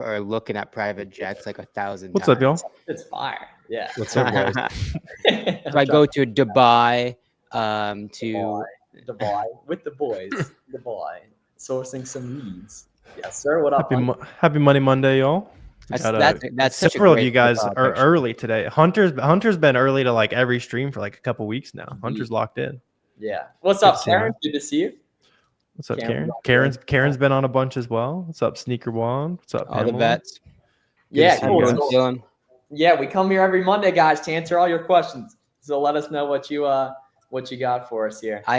are looking at private jets like 1,000 What's times. up, y'all? It's fire. Yeah. What's up, guys? So I go to Dubai to Dubai with the boys. Dubai sourcing some leads. Yes, sir. What up? Happy Money Monday, y'all. that's such a Several of great you guys profile are picture. early today. Hunter's been early to like every stream for like a couple weeks now. Hunter's locked in. Yeah. What's Good up, to see you, Karen? man. Good to see you. What's up, Karen. Karen? Karen's been on a bunch as well. What's up, Sneaker Wand? What's up, All the Pamela? vets. Yeah, see you cool. guys. So, Dylan. yeah, we come here every Monday, guys, to answer all your questions. So let us know what you got for us here. I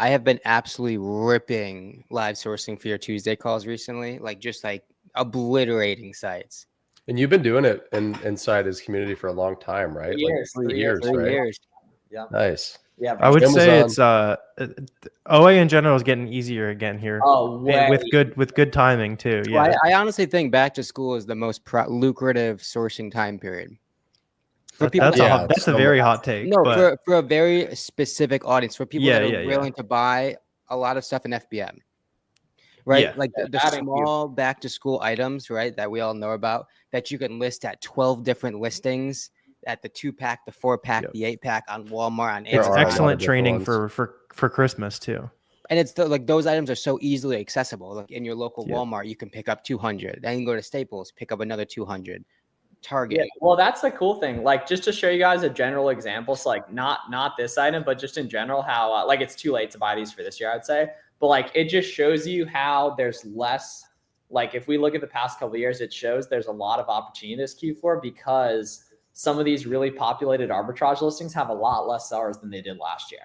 have been absolutely ripping live sourcing for your Tuesday calls recently, like just like obliterating sites. And you've been doing it inside his community for a long time, right? Three years, right? 3 years. Yeah. Nice. Yeah. I would say Amazon. it's OA in general is getting easier again here. Oh, way. with good timing too. Yeah. Well, I honestly think back to school is the most lucrative sourcing time period. For people That's a very hot take. No, but for a very specific audience, for people that are willing to buy a lot of stuff in FBM, right? Yeah. Like the small back to school items, right, that we all know about, that you can list at 12 different listings at the 2-pack, the 4-pack, the 8-pack on Walmart. On it's Amazon. excellent training for Christmas too. And it's like those items are so easily accessible. Like in your local Walmart, you can pick up 200. Then you go to Staples, pick up another 200. Target. Yeah, well, that's the cool thing. Like, just to show you guys a general example, so like not this item, but just in general, how like it's too late to buy these for this year, I'd say. But like, it just shows you how there's less. Like, if we look at the past couple of years, it shows there's a lot of opportunity this Q4 because some of these really populated arbitrage listings have a lot less sellers than they did last year,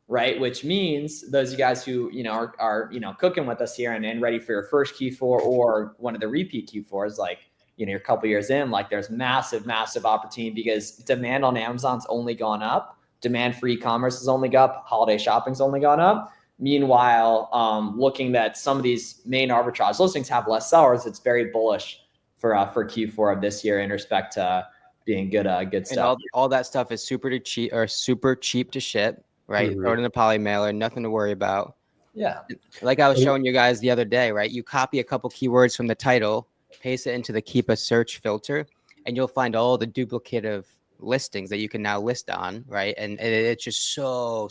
right? Which means those of you guys who are cooking with us here and ready for your first Q4 or one of the repeat Q4s, like. You're a couple years in, like there's massive opportunity because demand on Amazon's only gone up. Demand for e-commerce has only gone up. Holiday shopping's only gone up. Meanwhile, looking that some of these main arbitrage listings have less sellers, it's very bullish for Q4 of this year in respect to being good stuff. And all that stuff is super cheap to ship, right? Mm-hmm. Throw it in a poly mailer, nothing to worry about. Yeah. Like I was showing you guys the other day, right? You copy a couple keywords from the title, paste it into the Keep a Search filter, and you'll find all the duplicative listings that you can now list on, right? And it's just so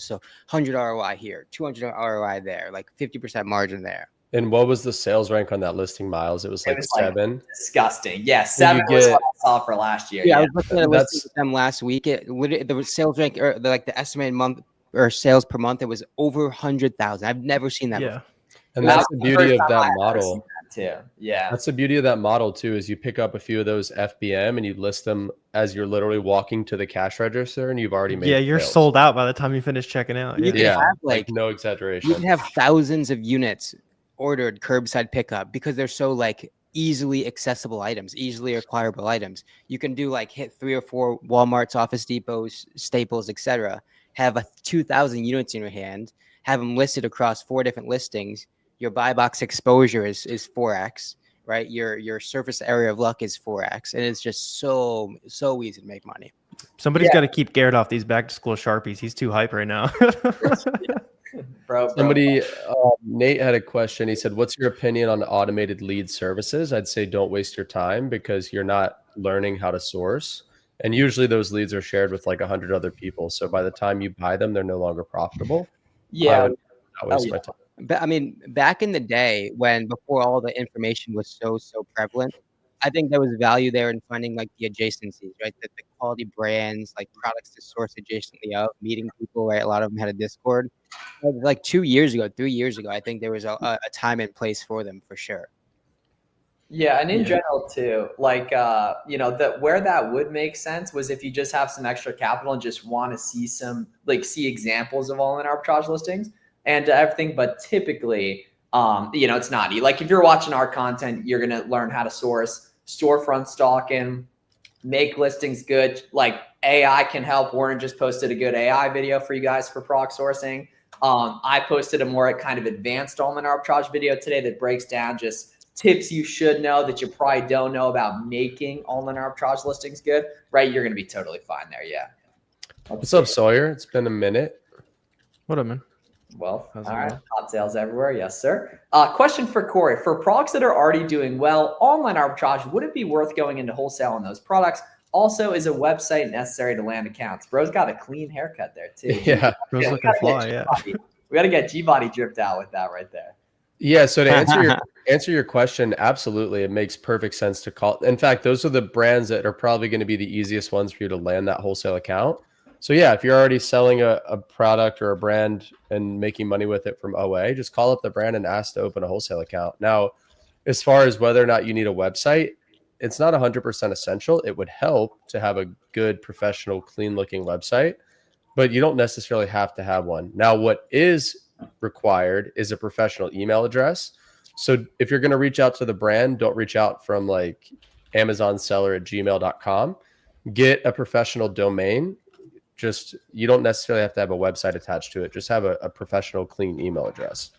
100 ROI here, 200 ROI there, like 50% margin there. And what was the sales rank on that listing, Miles? It was 7. Disgusting. Yeah, 7 was what I saw for last year. Yeah, I was looking at a listing with them last week. The sales rank, or the estimated month or sales per month, it was over 100,000. I've never seen that before. And that's the beauty of that model. Too. Yeah, that's the beauty of that model too, is you pick up a few of those FBM and you list them as you're literally walking to the cash register and you've already made you're sales. Sold out by the time you finish checking out. Yeah, have, like no exaggeration. You can have thousands of units ordered curbside pickup because they're so like easily accessible items, easily acquirable items. You can do like hit 3 or 4 Walmarts, Office Depots, Staples, etc. Have 2,000 units in your hand, have them listed across 4 different listings. Your buy box exposure is 4x, right? Your surface area of luck is 4x, and it's just so easy to make money. Somebody's got to keep Garrett off these back to school Sharpies. He's too hype right now. Bro. Somebody, Nate had a question. He said, "What's your opinion on automated lead services?" I'd say don't waste your time because you're not learning how to source, and usually those leads are shared with like 100 other people. So by the time you buy them, they're no longer profitable. Yeah, I would not waste my time. But I mean, back in the day before all the information was so prevalent, I think there was value there in finding like the adjacencies, right? The quality brands, like products to source adjacently of, meeting people, right? A lot of them had a Discord. Like 3 years ago, I think there was a time and place for them for sure. Yeah, and in general too, like where that would make sense was if you just have some extra capital and just want to see examples of all-in arbitrage listings and everything. But typically, it's not like if you're watching our content, you're gonna learn how to source storefront stalking, make listings good. Like AI can help. Warren just posted a good AI video for you guys for proc sourcing. I posted a more kind of advanced all-in arbitrage video today that breaks down just tips you should know that you probably don't know about making all-in arbitrage listings good, right? You're going to be totally fine there. Yeah. What's up, Sawyer? It's been a minute. What up, man? Well, How's all it right. going? Hot sales everywhere. Yes, sir. Question for Corey. For products that are already doing well, online arbitrage, would it be worth going into wholesale on those products? Also, is a website necessary to land accounts? Bro's got a clean haircut there, too. Yeah. Bro's looking fly, yeah. We got to get G-Body dripped out with that right there. Yeah. So to answer your question, absolutely. It makes perfect sense to call. In fact, those are the brands that are probably going to be the easiest ones for you to land that wholesale account. So yeah, if you're already selling a product or a brand and making money with it from OA, just call up the brand and ask to open a wholesale account. Now, as far as whether or not you need a website, it's not 100% essential. It would help to have a good, professional, clean looking website, but you don't necessarily have to have one. Now, what is required is a professional email address. So if you're going to reach out to the brand, don't reach out from like amazonseller@gmail.com. Get a professional domain. Just, you don't necessarily have to have a website attached to it. Just have a professional, clean email address.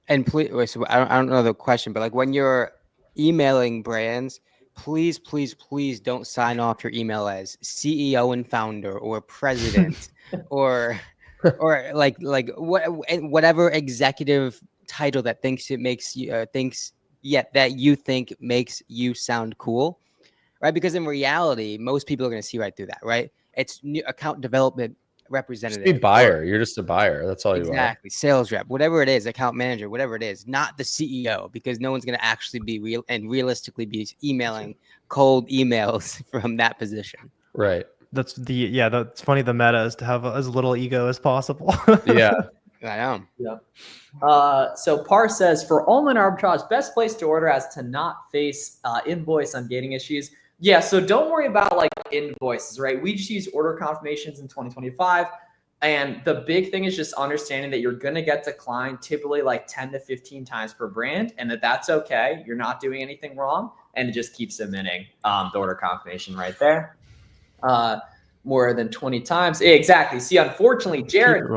And please, wait, so I don't know the question, but like when you're emailing brands, please don't sign off your email as CEO and founder or president or whatever executive title that thinks it makes you that you think makes you sound cool, right? Because in reality, most people are going to see right through that, right? It's new account development representative. Just be buyer. You're just a buyer. That's all you are. Exactly. Sales rep, whatever it is, account manager, whatever it is, not the CEO, because no one's going to actually be realistically be emailing cold emails from that position. Right. That's funny. The meta is to have as little ego as possible. Yeah. I know. Yeah. So Par says, for online arbitrage, best place to order as to not face invoice ungating issues. Yeah, so don't worry about like invoices, right? We just use order confirmations in 2025. And the big thing is just understanding that you're going to get declined typically like 10 to 15 times per brand, and that's okay. You're not doing anything wrong, and it just keeps submitting the order confirmation right there. More than 20 times. Exactly. See, unfortunately, Jared,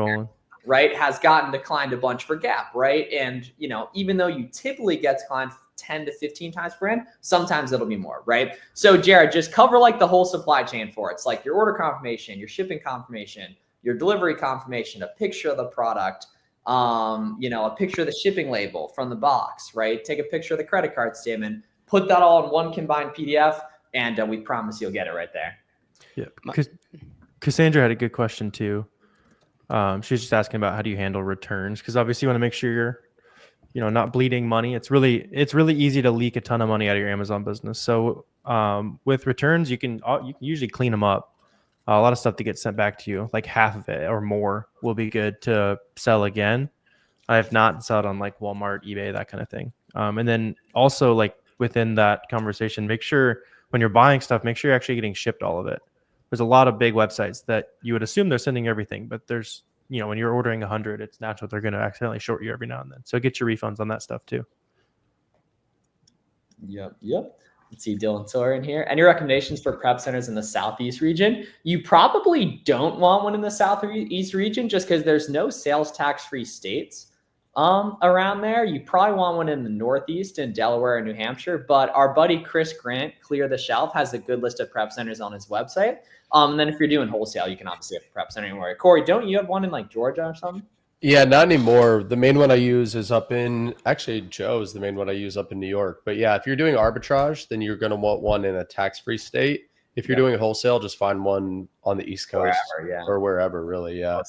right, has gotten declined a bunch for Gap, right? And, you know, even though you typically get declined 10 to 15 times per brand, sometimes it'll be more, right? So Jared, just cover like the whole supply chain for it. It's like your order confirmation, your shipping confirmation, your delivery confirmation, a picture of the product, you know, a picture of the shipping label from the box, right? Take a picture of the credit card statement, put that all in one combined PDF, and we promise you'll get it right there. Yeah, Cassandra had a good question too. She's just asking about how do you handle returns, because obviously you want to make sure you're, you know, not bleeding money. It's really easy to leak a ton of money out of your Amazon business. So with returns, you can usually clean them up. A lot of stuff that gets sent back to you, like half of it or more, will be good to sell again. I have not sold on like Walmart, eBay, that kind of thing. And then also like within that conversation, make sure when you're buying stuff, make sure you're actually getting shipped all of it. There's a lot of big websites that you would assume they're sending everything, but there's, you know, when you're ordering 100, it's natural they're going to accidentally short you every now and then. So get your refunds on that stuff too. Yep. Let's see Dylan Sawyer in here. Any recommendations for prep centers in the Southeast region? You probably don't want one in the Southeast region just because there's no sales tax-free states around there. You probably want one in the Northeast in Delaware and New Hampshire, but our buddy Chris Grant, Clear the Shelf, has a good list of prep centers on his website. And then if you're doing wholesale, you can obviously have a prep center anywhere. Corey, don't you have one in like Georgia or something? Yeah, not anymore. The main one I use is up in, actually Joe's the main one I use up in New York. But yeah, if you're doing arbitrage, then you're going to want one in a tax-free state. If you're doing wholesale, just find one on the East Coast or wherever, really. Yeah.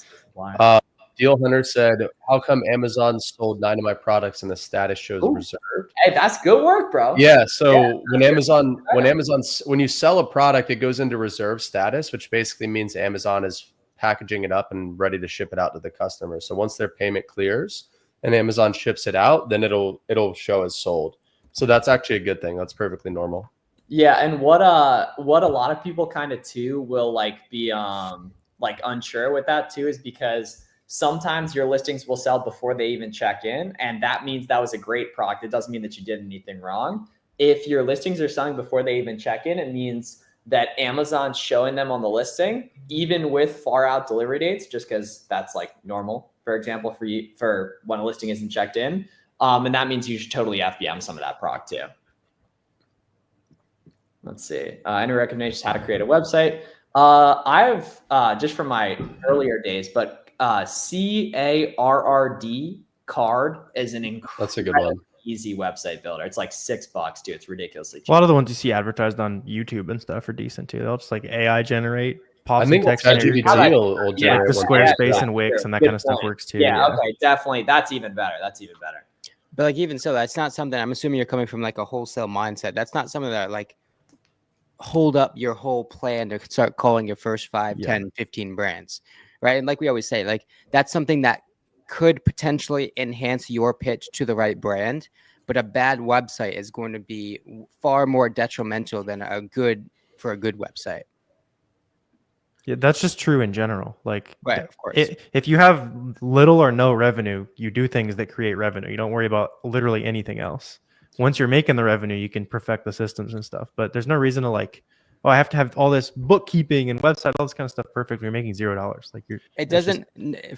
Deal Hunter said, how come Amazon sold 9 of my products and the status shows reserved? Hey, that's good work, bro. Yeah. So when you sell a product, it goes into reserve status, which basically means Amazon is packaging it up and ready to ship it out to the customer. So once their payment clears and Amazon ships it out, then it'll show as sold. So that's actually a good thing. That's perfectly normal. Yeah, and what a lot of people kind of too will like be like unsure with that too is because sometimes your listings will sell before they even check in, and that means that was a great product. It doesn't mean that you did anything wrong. If your listings are selling before they even check in, it means that Amazon's showing them on the listing, even with far out delivery dates, just because that's like normal, for example, for when a listing isn't checked in. And that means you should totally FBM some of that product too. Let's see. Any recommendations how to create a website? I've just from my earlier days, but CARRD card is an That's a good one. easy website builder. It's like $6 too. It's ridiculously cheap. A lot of the ones you see advertised on YouTube and stuff are decent too. They'll just like AI generate, pop I some think text in there. ChatGPT will Like generate the one. Squarespace and Wix and that Good kind of stuff point. works too. Yeah, okay, definitely. That's even better. But like even so, that's not something. I'm assuming you're coming from like a wholesale mindset. That's not something that like hold up your whole plan to start calling your first 5, 10, 15 brands, right? And like we always say, like that's something that could potentially enhance your pitch to the right brand, but a bad website is going to be far more detrimental than a good website. Yeah, that's just true in general. Like, Right, of course. If you have little or no revenue, you do things that create revenue. You don't worry about literally anything else. Once you're making the revenue, you can perfect the systems and stuff. But there's no reason to like, oh, I have to have all this bookkeeping and website, all this kind of stuff perfect. You're making $0. Like it doesn't,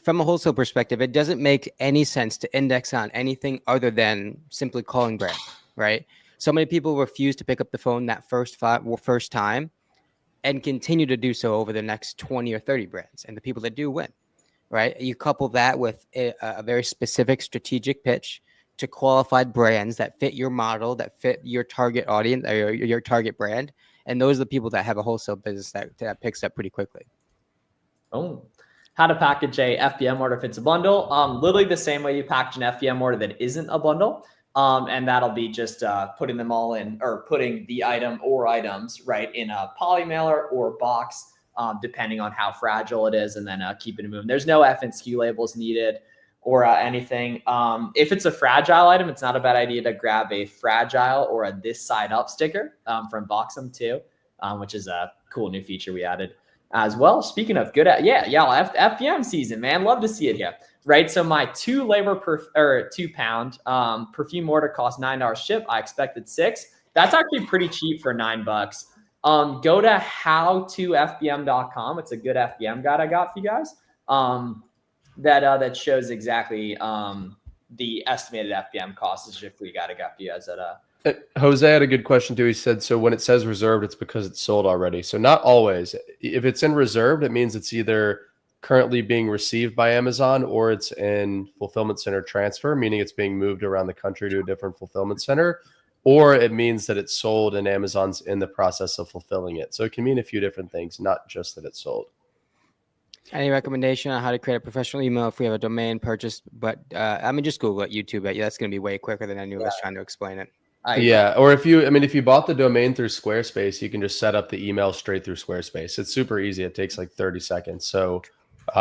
from a wholesale perspective, it doesn't make any sense to index on anything other than simply calling brand, right? So many people refuse to pick up the phone that first time and continue to do so over the next 20 or 30 brands. And the people that do win, right? You couple that with a very specific strategic pitch to qualified brands that fit your model, that fit your target audience or your target brand. And those are the people that have a wholesale business that picks up pretty quickly. Oh, how to package a FBM order if it's a bundle. Literally the same way you package an FBM order that isn't a bundle. And that'll be just putting them all in, or putting the item or items right in a poly mailer or box, depending on how fragile it is, and then keeping it moving. There's no F and SKU labels needed or anything. If it's a fragile item, it's not a bad idea to grab a fragile or a this side up sticker from Boxem too, which is a cool new feature we added as well. Speaking of good, FBM season, man, love to see it here. Right, so my 2 pound perfume order cost $9 ship. I expected $6. That's actually pretty cheap for $9. Go to howtofbm.com. It's a good FBM guide I got for you guys. That shows exactly the estimated FBM cost. Is if we got for you guys at Jose had a good question too. He said, so when it says reserved, it's because it's sold already. So not always. If it's in reserved, it means it's either currently being received by Amazon or it's in fulfillment center transfer, meaning it's being moved around the country to a different fulfillment center, or it means that it's sold and Amazon's in the process of fulfilling it. So it can mean a few different things, not just that it's sold. Any recommendation on how to create a professional email if we have a domain purchased? But just Google it, YouTube it. Yeah, that's going to be way quicker than any of us trying to explain it. Yeah, or if you bought the domain through Squarespace, you can just set up the email straight through Squarespace. It's super easy. It takes like 30 seconds. So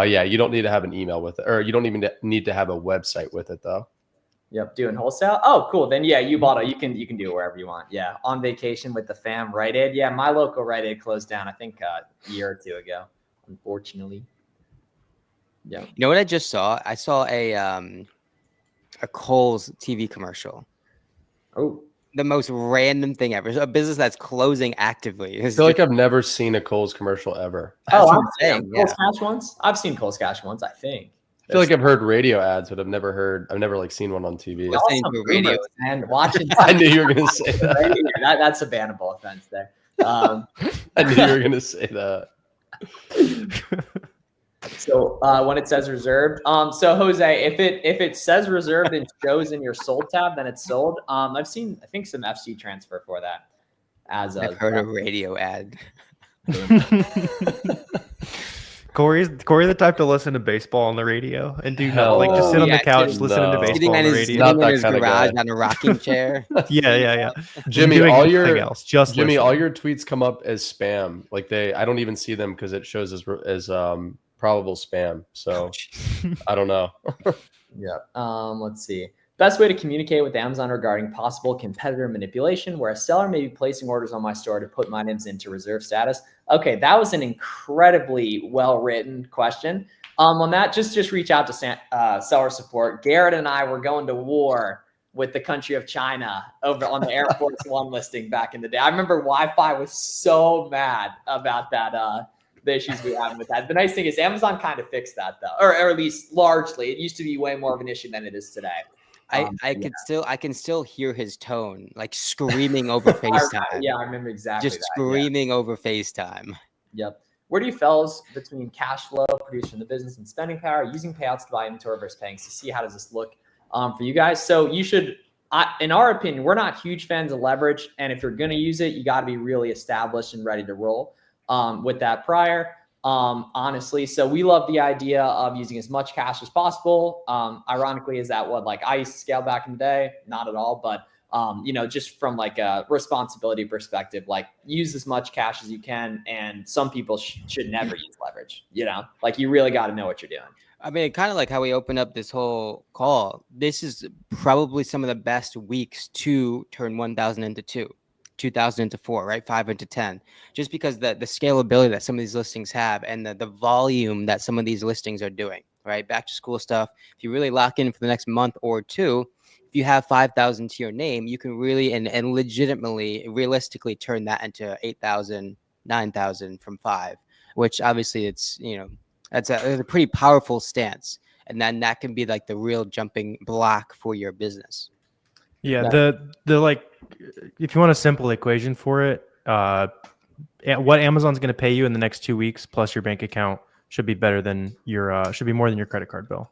you don't need to have an email with it, or you don't even need to have a website with it though. Yep, doing wholesale. Oh, cool. Then you bought it. You can do it wherever you want. Yeah, on vacation with the fam. Rite Aid. Yeah, my local Rite Aid closed down, I think a year or two ago, unfortunately. Yeah. You know what I just saw? I saw a Kohl's TV commercial. Oh. The most random thing ever. A business that's closing actively. I feel like I've never seen a Kohl's commercial ever. Kohl's Cash once. I've seen Kohl's Cash once, I think. I feel like I've heard radio ads, but I've never like seen one on TV. Radio and watching. I knew you were going to say that. That's a bannable offense there. I knew you were going to say that. So when it says reserved, so Jose, if it says reserved and shows in your sold tab, then it's sold. I've seen, I think, some FC transfer for that. I've heard a radio ad. Corey's the type to listen to baseball on the radio and do just sit on the couch listening to baseball on the radio. Not that his garage on a rocking chair. Yeah. Jimmy, all your tweets come up as spam. Like I don't even see them because it shows as probable spam. So I don't know. Yeah. Let's see. Best way to communicate with Amazon regarding possible competitor manipulation, where a seller may be placing orders on my store to put my items into reserve status. Okay, that was an incredibly well-written question. On that, just reach out to seller support. Garrett and I were going to war with the country of China over on the Air Force One listing back in the day. I remember Wi-Fi was so mad about that. The issues we had with that. The nice thing is Amazon kind of fixed that though, or at least largely. It used to be way more of an issue than it is today. I can still hear his tone, like screaming over FaceTime. Yeah, I remember exactly. Just screaming over FaceTime. Yep. where do you fellas between cash flow produced from the business and spending power, using payouts to buy inventory versus paying to see how does this look for you guys? So you should, in our opinion, we're not huge fans of leverage. And if you're going to use it, you got to be really established and ready to roll with that prior. Honestly, so we love the idea of using as much cash as possible. Ironically, is that what like I used to scale back in the day? Not at all, but just from like a responsibility perspective, like use as much cash as you can. And some people should never use leverage, like you really got to know what you're doing. I mean, kind of like how we opened up this whole call. This is probably some of the best weeks to turn 1,000 into 2, 2,000 into 4, right? 5 into 10, just because the scalability that some of these listings have and the volume that some of these listings are doing, right? Back to school stuff. If you really lock in for the next month or two, if you have 5,000 to your name, you can really and legitimately, realistically turn that into 8,000, 9,000 from 5, which obviously it's, that's a pretty powerful stance. And then that can be like the real jumping block for your business. Yeah. The like, if you want a simple equation for it, what Amazon's going to pay you in the next 2 weeks plus your bank account should be better than should be more than your credit card bill.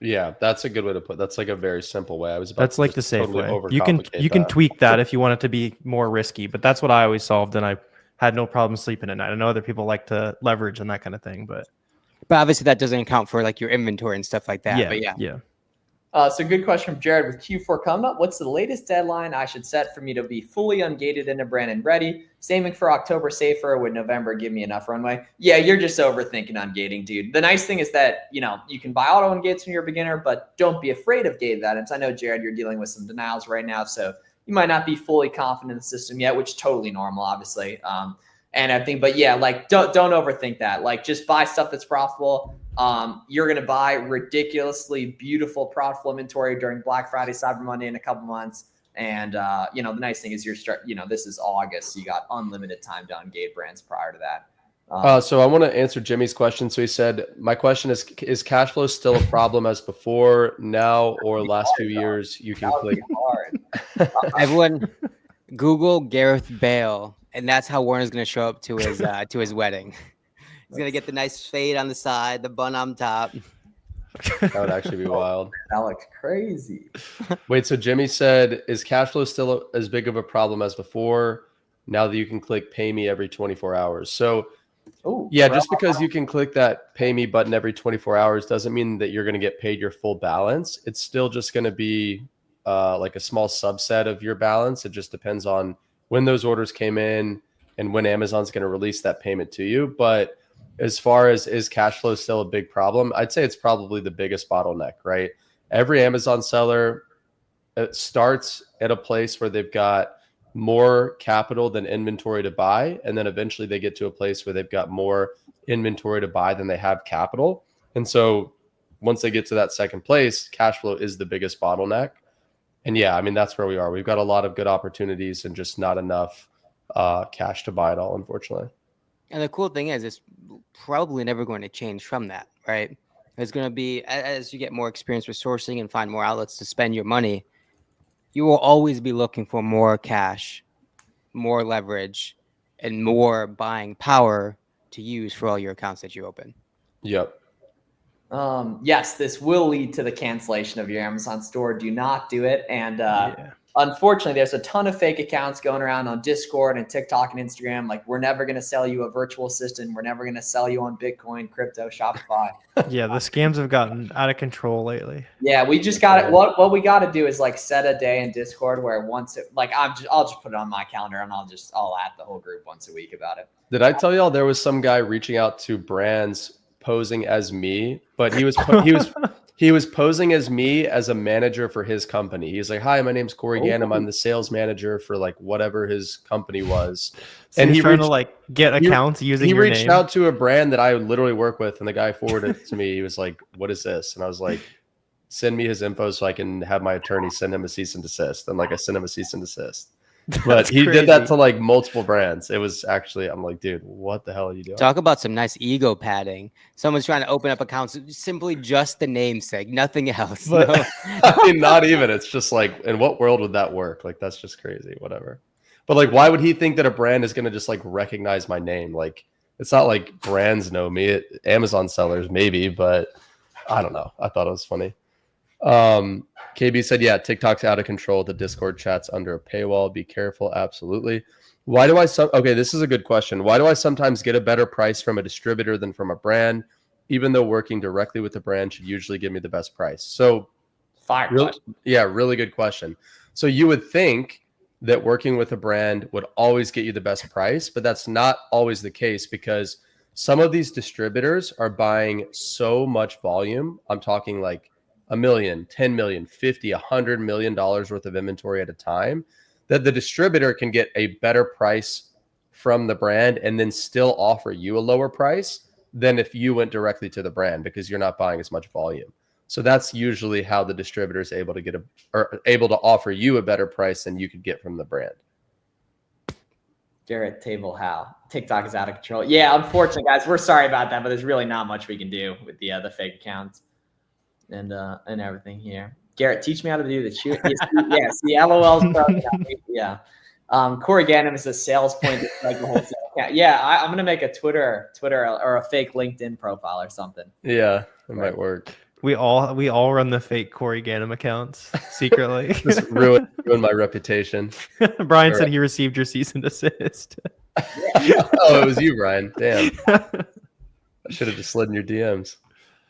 Yeah, that's a good way to put. That's like a very simple way. That's like the safe way. You can tweak that if you want it to be more risky, but that's what I always solved, and I had no problem sleeping at night. I know other people like to leverage and that kind of thing, but obviously that doesn't account for like your inventory and stuff like that. Yeah, but yeah. So good question from Jared. With Q4 coming up, what's the latest deadline I should set for me to be fully ungated into brand and ready? Saving for October safer. Would November give me enough runway? Yeah, you're just overthinking ungating, dude. The nice thing is that, you can buy auto ungates when you're a beginner, but don't be afraid of gated items. I know, Jared, you're dealing with some denials right now, so you might not be fully confident in the system yet, which is totally normal, obviously. And I think, but yeah, like don't overthink that. Like just buy stuff that's profitable. You're going to buy ridiculously beautiful profitable inventory during Black Friday, Cyber Monday in a couple months. And, the nice thing is this is August. So you got unlimited time to ungate brands prior to that. So I want to answer Jimmy's question. So he said, my question is cash flow still a problem as before, now, or last few years? You can click. Everyone Google Gareth Bale, and that's how Warren's going to show up to his wedding. He's going to get the nice fade on the side, the bun on top. That would actually be wild. That looks crazy. Wait, so Jimmy said, is cash flow still as big of a problem as before now that you can click pay me every 24 hours? So just because you can click that pay me button every 24 hours doesn't mean that you're going to get paid your full balance. It's still just going to be like a small subset of your balance. It just depends on when those orders came in and when Amazon's going to release that payment to you. But as far as is cash flow still a big problem, I'd say it's probably the biggest bottleneck, right? Every Amazon seller starts at a place where they've got more capital than inventory to buy. And then eventually they get to a place where they've got more inventory to buy than they have capital. And so once they get to that second place, cash flow is the biggest bottleneck. And yeah, I mean, that's where we are. We've got a lot of good opportunities and just not enough cash to buy it all, unfortunately. And the cool thing is, it's probably never going to change from that, right? It's going to be, as you get more experience with sourcing and find more outlets to spend your money, you will always be looking for more cash, more leverage, and more buying power to use for all your accounts that you open. Yep. Yes, this will lead to the cancellation of your Amazon store. Do not do it. And unfortunately, there's a ton of fake accounts going around on Discord and TikTok and Instagram. Like, we're never going to sell you a virtual assistant. We're never going to sell you on Bitcoin, crypto, Shopify. Yeah, the scams have gotten out of control lately. Yeah, we just got it. What we got to do is like set a day in Discord where I'll just put it on my calendar and I'll at the whole group once a week about it. Did I tell y'all there was some guy reaching out to brands posing as me, but he was posing as me as a manager for his company. He's like, "Hi, my name's Corey Ganim. I'm the sales manager for like whatever his company was." So and he's trying to like get accounts using your name. He reached out to a brand that I literally work with, and the guy forwarded it to me. He was like, "What is this?" And I was like, "Send me his info so I can have my attorney send him a cease and desist." And like I sent him a cease and desist. But he did that to like multiple brands. It was actually, I'm like, dude, what the hell are you doing? Talk about some nice ego padding. Someone's trying to open up accounts, simply just the namesake, nothing else. But, no. I mean, not even. It's just like, in what world would that work? Like, that's just crazy. Whatever. But like, why would he think that a brand is going to just like recognize my name? Like, It's not like brands know me. Amazon sellers maybe, but I don't know. I thought it was funny. KB said, yeah, TikTok's out of control. The Discord chat's under a paywall. Be careful. Absolutely. Why do I okay, this is a good question. Why do I sometimes get a better price from a distributor than from a brand, even though working directly with the brand should usually give me the best price? So really good question. So you would think that working with a brand would always get you the best price, but that's not always the case because some of these distributors are buying so much volume. I'm talking like $1 million, 10 million, 50, $100 million worth of inventory at a time, that the distributor can get a better price from the brand and then still offer you a lower price than if you went directly to the brand because you're not buying as much volume. So that's usually how the distributor is able to able to offer you a better price than you could get from the brand. Garrett, table how TikTok is out of control. Yeah, unfortunately, guys, we're sorry about that, but there's really not much we can do with the fake accounts and everything here. Garrett, teach me how to do the shoot. Yeah, see, LOL's yeah. Corey Ganim is a sales point. Like the whole account. Yeah, I'm gonna make a Twitter or a fake LinkedIn profile or something. Yeah, it might work. We all run the fake Corey Ganim accounts secretly. Just ruin my reputation. Brian said he received your cease and desist. Oh, it was you, Brian. Damn. I should have just slid in your DMs.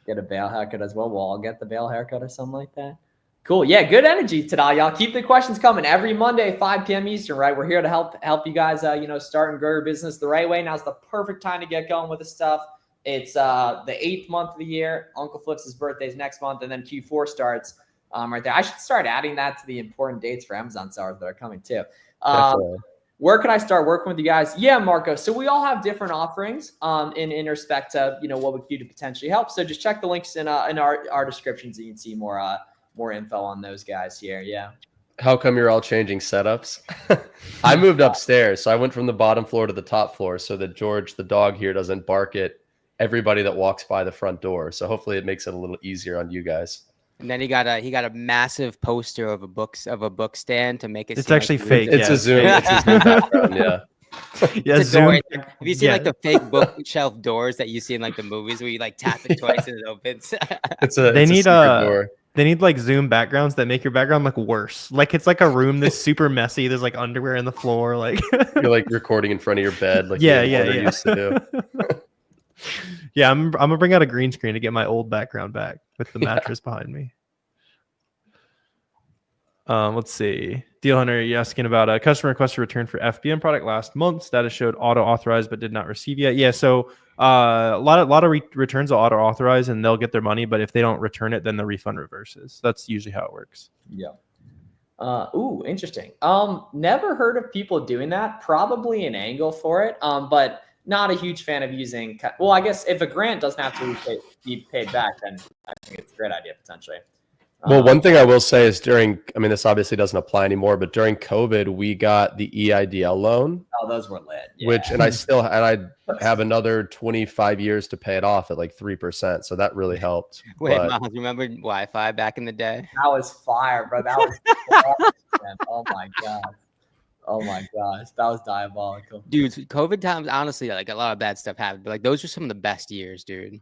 Get a bail haircut as well. We'll all get the bail haircut or something like that. Cool. Yeah, good energy today, y'all. Keep the questions coming every Monday, 5 p.m. Eastern, right? We're here to help you guys, start and grow your business the right way. Now's the perfect time to get going with this stuff. It's the 8th month of the year. Uncle Flips' birthday is next month, and then Q4 starts right there. I should start adding that to the important dates for Amazon sellers that are coming too. Where can I start working with you guys? Yeah, Marco. So we all have different offerings in respect to what we can do to potentially help. So just check the links in our descriptions so you can see more info on those guys here. Yeah. How come you're all changing setups? I moved upstairs, so I went from the bottom floor to the top floor so that George, the dog here, doesn't bark at everybody that walks by the front door. So hopefully it makes it a little easier on you guys. And then he got a massive poster of a book stand to make it. It's actually fake. It's a Zoom. It's a Zoom background. Yeah. Yeah. Zoom. Have you seen like the fake bookshelf doors that you see in like the movies where you like tap it twice and it opens? They need like Zoom backgrounds that make your background look worse. Like it's like a room that's super messy. There's like underwear in the floor. Like you're like recording in front of your bed. Like yeah. Used to do. Yeah, I'm gonna bring out a green screen to get my old background back with the mattress behind me. Let's see. Deal Hunter, you're asking about a customer request to return for FBM product last month. Status showed auto authorized but did not receive yet. Yeah, so a lot of returns will auto authorize and they'll get their money, but if they don't return it, then the refund reverses. That's usually how it works. Yeah. Ooh, interesting. Never heard of people doing that. Probably an angle for it. But not a huge fan of using. Well, I guess if a grant doesn't have to be paid back, then I think it's a great idea potentially. Well, one thing I will say is this obviously doesn't apply anymore, but during COVID, we got the EIDL loan. Oh, those were lit. Yeah. I have another 25 years to pay it off at like 3%. So that really helped. Wait, Miles, remember Wi-Fi back in the day? That was fire, bro. That was oh my God. Oh my gosh, that was diabolical. Dude, COVID times, honestly, like a lot of bad stuff happened, but like those are some of the best years, dude.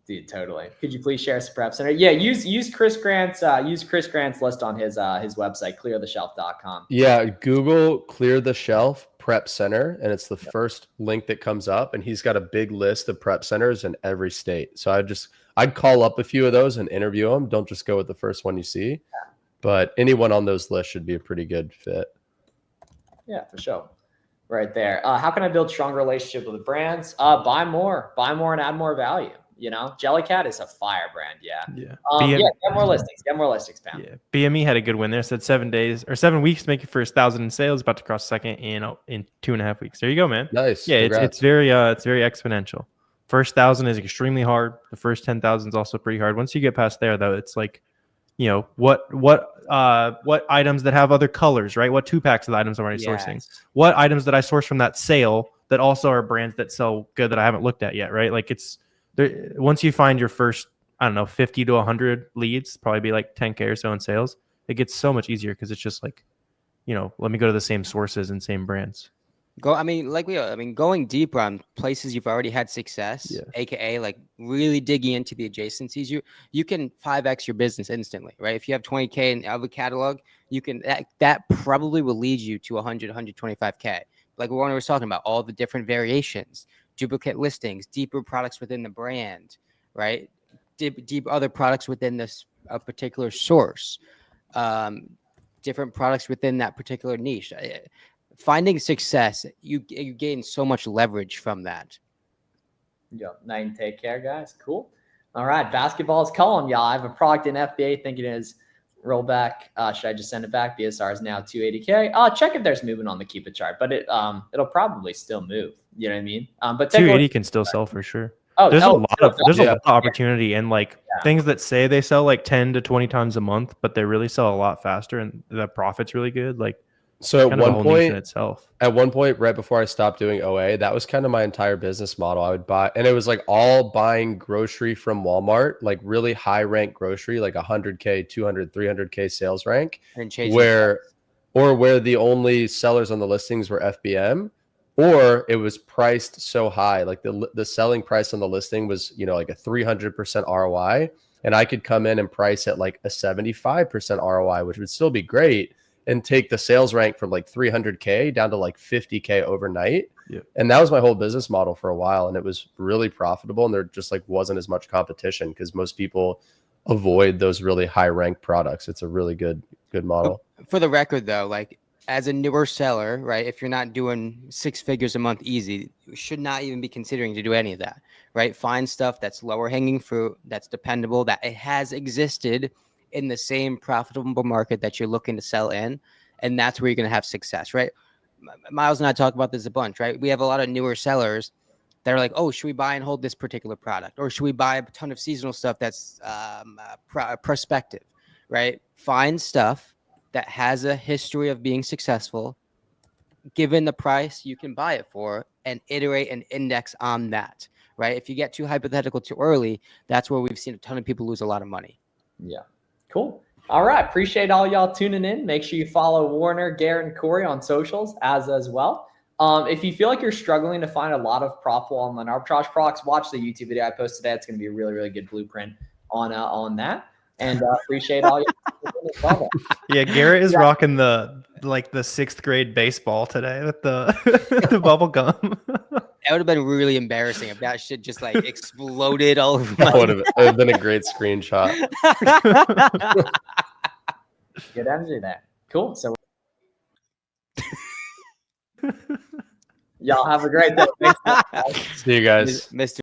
Dude, totally. Could you please share some prep center? Yeah, use Chris Grant's list on his website, cleartheshelf.com. Yeah, Google Clear the Shelf Prep Center, and it's the first link that comes up, and he's got a big list of prep centers in every state. So I'd call up a few of those and interview them. Don't just go with the first one you see. Yeah. But anyone on those lists should be a pretty good fit. Yeah, for sure. Right there. How can I build stronger relationship with the brands? Buy more and add more value. Jellycat is a fire brand. Yeah. Get more listings, Pam. Yeah. BME had a good win there. Said 7 weeks to make your first 1,000 in sales. About to cross second in 2.5 weeks. There you go, man. Nice. Yeah, it's very exponential. First 1,000 is extremely hard. The first 10,000 is also pretty hard. Once you get past there, though, it's like, what items that have other colors, right? What 2-packs of the items I'm already sourcing? What items that I source from that sale that also are brands that sell good that I haven't looked at yet, right? Like it's there. Once you find your first, 50 to 100 leads, probably be like 10K or so in sales. It gets so much easier because it's just like, let me go to the same sources and same brands. Going deeper on places you've already had success, Yeah. aka like really digging into the adjacencies, you can 5x your business instantly, right? If you have 20K of a catalog, you can that probably will lead you to 100, 125K. Like Warner was talking about, all the different variations, duplicate listings, deeper products within the brand, right? Deep other products within this a particular source, different products within that particular niche. Finding success, you gain so much leverage from that. Yep. Now you can take care, guys. Cool. All right. Basketball is calling, y'all. I have a product in FBA thinking it is roll back. Should I just send it back? BSR is now 280K. Check if there's movement on the keep it chart, but it'll probably still move. You know what I mean? But 280 can still sell for sure. Oh, there's a lot of Yeah. opportunity, and like things that say they sell like 10 to 20 times a month, but they really sell a lot faster, and the profit's really good. Like, so kind of a whole niche in itself. At one point, right before I stopped doing OA, that was kind of my entire business model. I would buy, and it was like all buying grocery from Walmart, like really high rank grocery, like 100K, 200, 300K sales rank, And where the only sellers on the listings were FBM, or it was priced so high, like the selling price on the listing was, like a 300% ROI, and I could come in and price at like a 75% ROI, which would still be great, and take the sales rank from like 300K down to like 50K overnight. Yeah. And that was my whole business model for a while. And it was really profitable. And there just like wasn't as much competition because most people avoid those really high ranked products. It's a really good model. For the record though, like as a newer seller, right? If you're not doing 6 figures a month easy, you should not even be considering to do any of that, right? Find stuff that's lower hanging fruit, that's dependable, that it has existed in the same profitable market that you're looking to sell in. And that's where you're going to have success, right? Miles and I talk about this a bunch, right? We have a lot of newer sellers that are like, oh, should we buy and hold this particular product? Or should we buy a ton of seasonal stuff that's prospective, right? Find stuff that has a history of being successful. Given the price you can buy it for, and iterate and index on that, right? If you get too hypothetical too early, that's where we've seen a ton of people lose a lot of money. Yeah. Cool. All right. Appreciate all y'all tuning in. Make sure you follow Warner, Garrett, and Corey on socials as well. If you feel like you're struggling to find a lot of profitable online arbitrage products, watch the YouTube video I posted today. It's going to be a really, really good blueprint on that. And appreciate all y'all. Yeah, Garrett is rocking the 6th grade baseball today with the the bubble gum. That would have been really embarrassing if that shit just like exploded all over. That would have been a great screenshot. Good energy there. Cool. So y'all have a great day. Thanks. See you guys. Mr.